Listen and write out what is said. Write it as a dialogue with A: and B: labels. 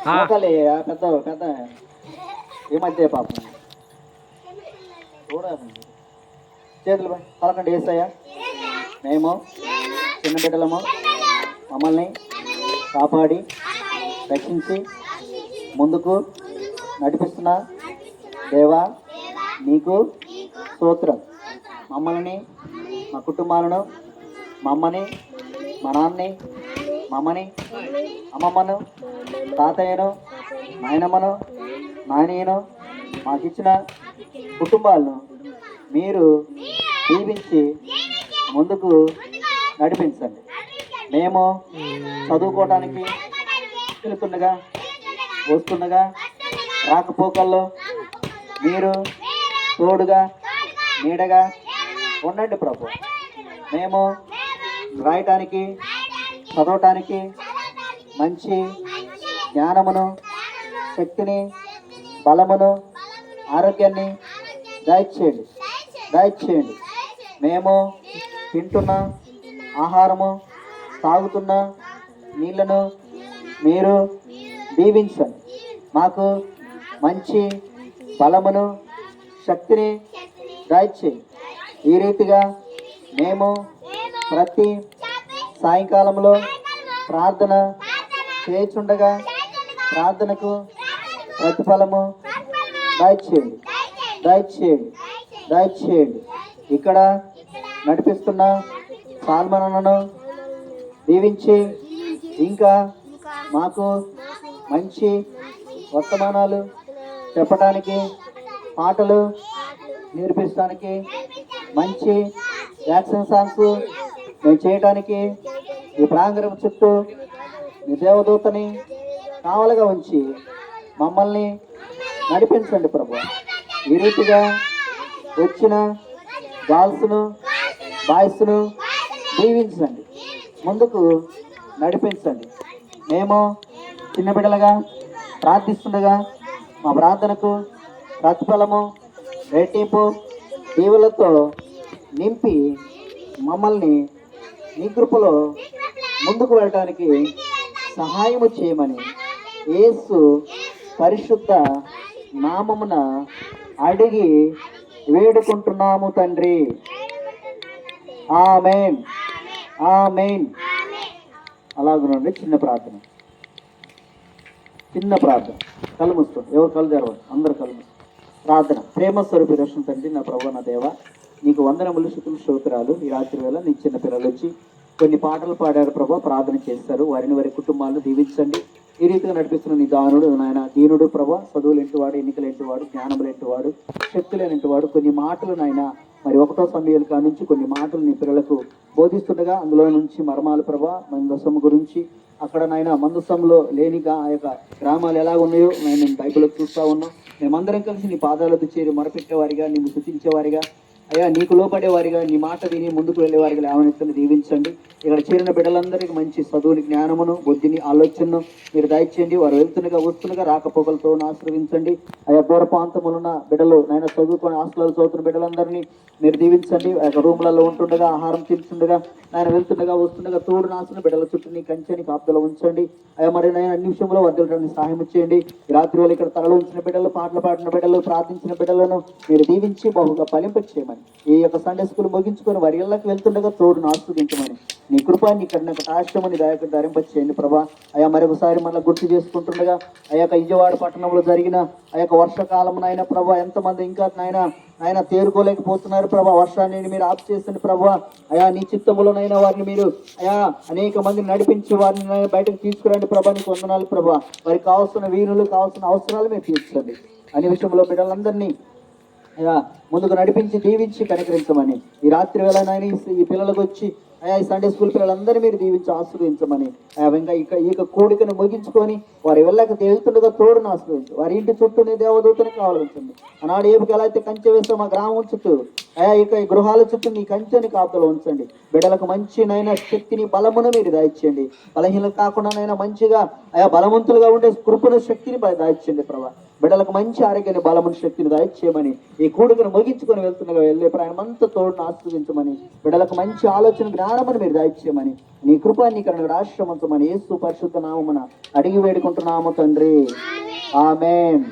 A: పెద్ద పెద్ద ఈ మధ్య పాపం చేతులు పలకండి. ఏసయ్యా, మేము చిన్న బిడ్డలము, మమ్మల్ని కాపాడి రక్షించి ముందుకు నడిపిస్తున్న దేవా నీకు స్తోత్రం. మమ్మల్ని, మా కుటుంబాలను, మమ్మని, మా నాన్నని, మమ్మని, అమ్మమ్మను, తాతయ్యను, నాయనమ్మను, నాయనయ్యను, మాకిచ్చిన కుటుంబాలను మీరు దీవించి ముందుకు నడిపించండి. మేము చదువుకోవడానికి వెళుతుండగా వస్తుండగా రాకపోకల్లో మీరు తోడుగా నీడగా ఉండండి ప్రభు. మేము రాయటానికి చదవటానికి మంచి జ్ఞానమును, శక్తిని, బలమును, ఆరోగ్యాన్ని దయచేయండి దయచేయండి. మేము తింటున్న ఆహారము, తాగుతున్న నీళ్లను మీరు దీవించండి. మాకు మంచి బలమును, శక్తిని దయచేయండి. ఈ రీతిగా మేము ప్రతి సాయంకాలంలో ప్రార్థన చేయుచుండగా ప్రార్థనకు ప్రతిఫలము దయచేయండి దయచేయండి దయచేయండి. ఇక్కడ నడిపిస్తున్న సాల్మనను దీవించి ఇంకా మాకు మంచి వర్తమానాలు చెప్పడానికి, పాటలు నేర్పించడానికి, మంచి యాక్షన్ సాంగ్స్ మేము చేయడానికి ఈ ప్రాంగణం చుట్టూ మీ దేవదూతని కావలుగా ఉంచి మమ్మల్ని నడిపించండి ప్రభు. ఈ రీతిగా వచ్చిన గర్ల్స్ను, బాయ్స్ను దీవించండి, ముందుకు నడిపించండి. మేము చిన్న బిడ్డలుగా ప్రార్థిస్తుండగా మా ప్రార్థనకు ప్రతిఫలము, రెట్టింపు దీవులతో నింపి మమ్మల్ని నీ కృపలో ముందుకు వెళ్ళటానికి సహాయము చేయమని యేసు పరిశుద్ధ నామమున అడిగి వేడుకుంటున్నాము తండ్రి. ఆమేన్ ఆమేన్. అలాగనండి చిన్న ప్రార్థన కళ్ళు మూసుకోండి. ఎవరు కళ్ళు తెరవండి, అందరు కళ్ళు మూసుకోండి. ప్రార్థన. ప్రేమ స్వరూపి రక్షణ తండ్రి, నా ప్రభు, నా దేవ, నీకు వందనములు, స్తుతులు, స్తోత్రాలు. ఈ రాత్రి వేళ నీ చిన్న పిల్లలు వచ్చి కొన్ని పాటలు పాడారు ప్రభు, ప్రార్థన చేస్తారు. వారిని వారి కుటుంబాలను దీవించండి. ఈ రీతిగా నడిపిస్తున్న నీ దానుడు నాయన, దీనుడు ప్రభు, చదువులు ఎంటివాడు, ఎన్నికలు ఎంటివాడు, జ్ఞానములు ఎంటివాడు, శక్తులు ఎంటివాడు. కొన్ని మాటలు నాయన మరి 1వ సమయాల కాడ నుంచి కొన్ని మాటలు నీ పిల్లలకు బోధిస్తుండగా అందులో నుంచి మర్మాలు ప్రభా, మందసము గురించి అక్కడ నాయన మందసంలో లేనిగా ఆ యొక్క గ్రామాలు ఎలా ఉన్నాయో నేను బైబిల్లో చూస్తూ ఉన్నాం. మేమందరం కలిసి నీ పాదాలకు చేరి మొరపెట్టేవారిగా, నీవు స్తుతించేవారిగా, అయ్యా నీకు లోపడేవారిగా, నీ మాట విని ముందుకు వెళ్ళేవారిగా లేవనెత్తని దీవించండి. ఇక్కడ చేరిన బిడ్డలందరికీ మంచి చదువుని, జ్ఞానమును, బుద్ధిని, ఆలోచనను మీరు దయచేయండి. వారు వెళ్తుండగా వస్తుండగా రాకపోకలతో ఆశీర్వదించండి. అయ్యా దూర ప్రాంతములున్న బిడ్డలు నాయన చదువుకొని హాస్టల్లో చదువుతున్న బిడ్డలందరినీ మీరు దీవించండి. ఆ యొక్క రూమ్లలో ఉంటుండగా, ఆహారం తింటుండగా, ఆయన వెళ్తుండగా వస్తుండగా తోడు నాసిన బిడ్డల చుట్టూ నీ కంచెని కాపుదల ఉంచండి. అయ్యా మరి నేను అన్ని విషయంలో వర్దించడానికి సహాయం చేయండి. రాత్రి వేళ ఇక్కడ తలలో ఉంచిన బిడ్డలు, పాటలు పాడిన బిడ్డలు, ప్రార్థించిన బిడ్డలను మీరు దీవించి బహుగా ఫలింప చేయమని, ఈ యొక్క సండే స్కూల్ ముగించుకొని వారి ఇళ్ళకి వెళ్తుండగా తోడును ఆస్వాదించమని, నీ కృపాన్ని ఇక్కడ నాకు ఆశ్రమని దయకు ధరింపచేయండి ప్రభా. అయ్యా మరొకసారి మళ్ళీ గుర్తు చేసుకుంటుండగా ఆ యొక్క విజయవాడ పట్టణంలో జరిగిన ఆ యొక్క వర్షకాలం నాయన ప్రభా, ఎంతమంది ఇంకా నాయన తేరుకోలేకపోతున్నారు ప్రభా. వర్షాన్ని మీరు ఆఫ్ చేసిన ప్రభా. అయా నీ చిత్తములోనైనా వారిని మీరు అయా అనేక మందిని నడిపించి వారిని బయటకు తీసుకురండి ప్రభా. నీకు వందనాలు ప్రభా. వారికి కావాల్సిన వీరులు, కావాల్సిన అవసరాలు మీరు తీర్చండి. అనే విషయంలో బిడ్డలందరినీ అయ్యా ముందుకు నడిపించి దీవించి కనికరించమని, ఈ రాత్రి వేళ నాయన ఈ పిల్లలకు వచ్చి అయ్యా ఈ సండే స్కూల్ పిల్లలందరూ మీరు దీవించి ఆశీర్వదించమని, ఇంకా ఈ కోడికను ముగించుకొని వారి వెళ్ళక వెళ్తుండగా తోడును ఆశీర్వదించు. వారి ఇంటి చుట్టూ నీ దేవదూతని కావాల్సింది. ఆనాడు ఏపుకి ఎలా అయితే కంచె వేస్తాం మా గ్రామం చుట్టూ, అయా ఇక ఈ గృహాల చుట్టూ నీ కంచెని కాపుదలో ఉంచండి. బిడ్డలకు మంచి నైనా శక్తిని, బలమును మీరు దాయిచ్చండి. బలహీనలు కాకుండా నైనా మంచిగా అయా బలవంతులుగా ఉండే కృపను, శక్తిని దాయిచ్చండి ప్రభా. బిడ్డలకు మంచి ఆరోగ్యాన్ని, బలమును, శక్తిని దయచేయమని, ఈ కూడుకను ముగించుకొని వెళ్తున్న వెళ్ళే ప్రయాణం అంతా తోడును ఆస్వాదించమని, బిడ్డలకు మంచి ఆలోచన, జ్ఞానమని మీరు దయచేయమని, నీ కృపానీకరణ ఆశ్రమంచమని యేసు పరిశుద్ధ నామమున అడిగి వేడుకుంటున్నాము తండ్రి. ఆమేన్.